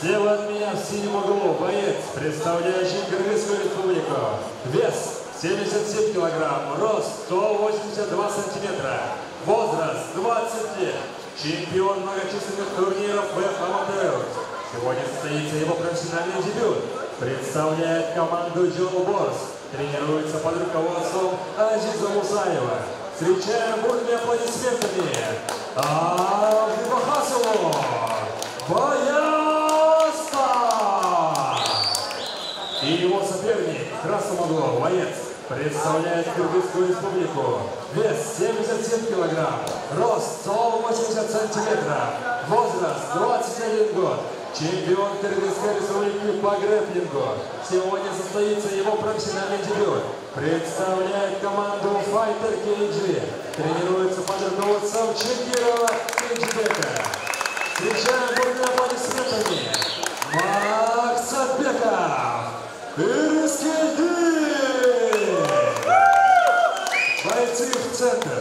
Слева от меня в синем углу боец, представляющий Кыргызскую республику. Вес 77 килограмм, рост 182 сантиметра, возраст 20 лет, чемпион многочисленных турниров ВФ-аматер. Сегодня состоится его профессиональный дебют. Представляет команду Джон Борс. Тренируется под руководством Азиза Мусаева. Встречаем бурными аплодисментами Абдибахасову Бояста! И его соперник, красным углом, боец, представляет Кыргызскую республику. Вес 77 килограмм, рост 180 сантиметров, возраст 21 год. Чемпион Кыргызской республики по грэпплингу. Сегодня состоится его профессиональный дебют. Представляет команду Fighter KG. Тренируется под руководством Чекирова Кенджибека. Встречаем бурными аплодисментами Максатбеков Ирискельдин. Бойцы в центр.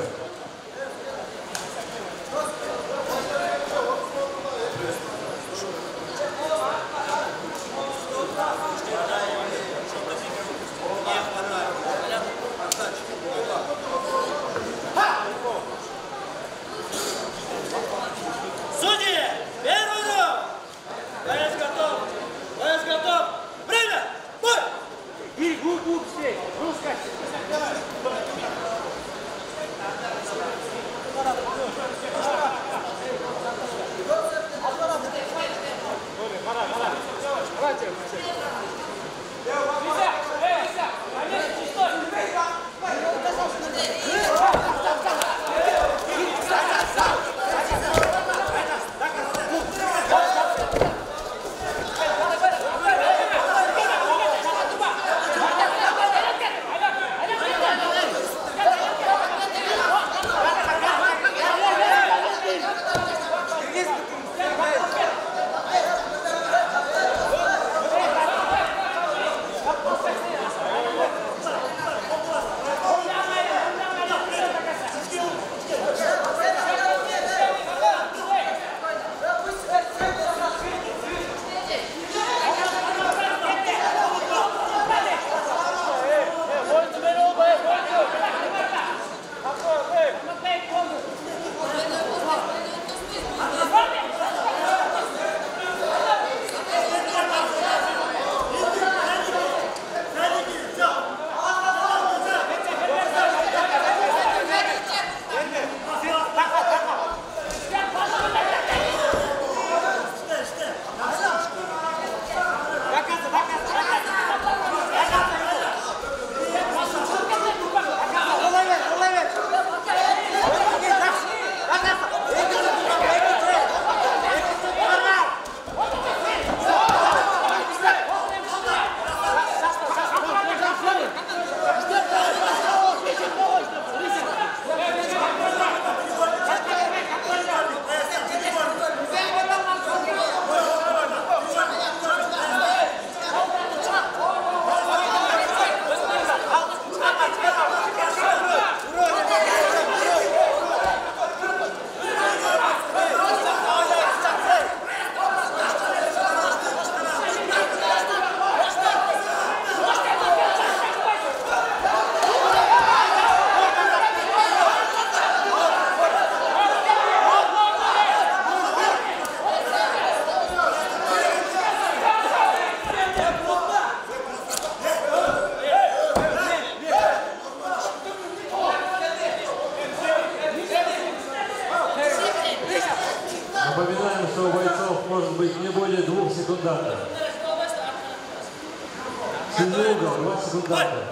Напоминаем, что у бойцов может быть не более 2 секундантов. Сильный угол, 2 секундантов.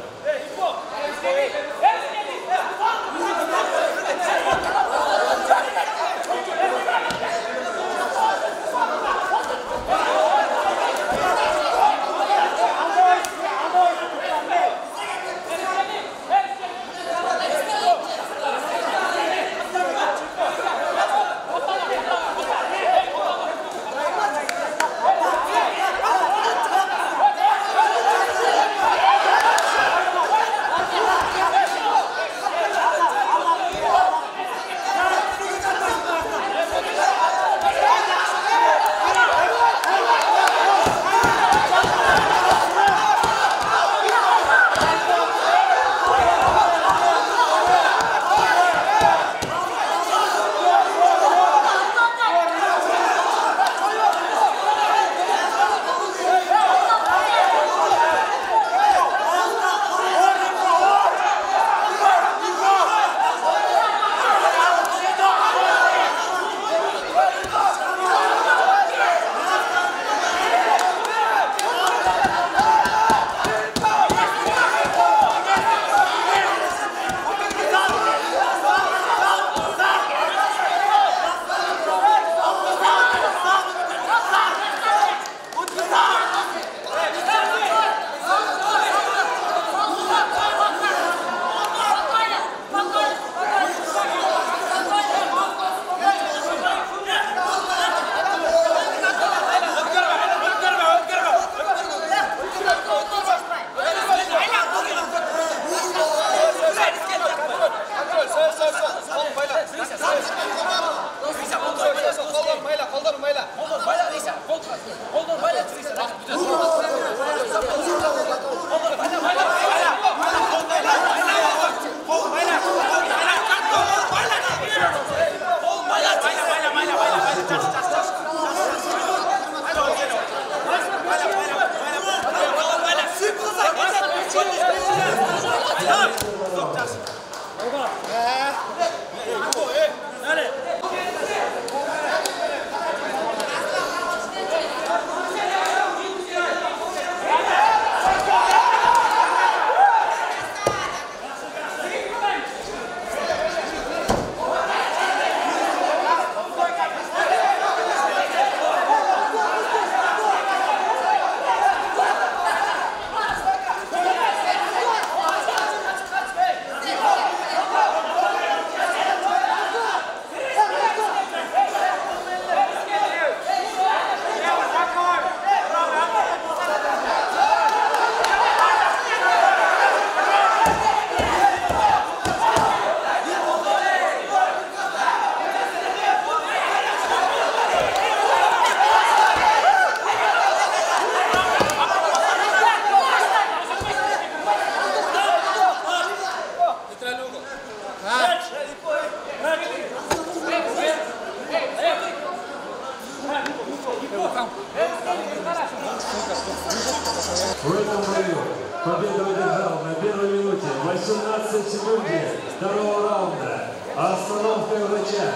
В этом бою победу одержал на первой минуте 18 секунде второго раунда остановкой врача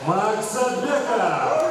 Макс Садбеков.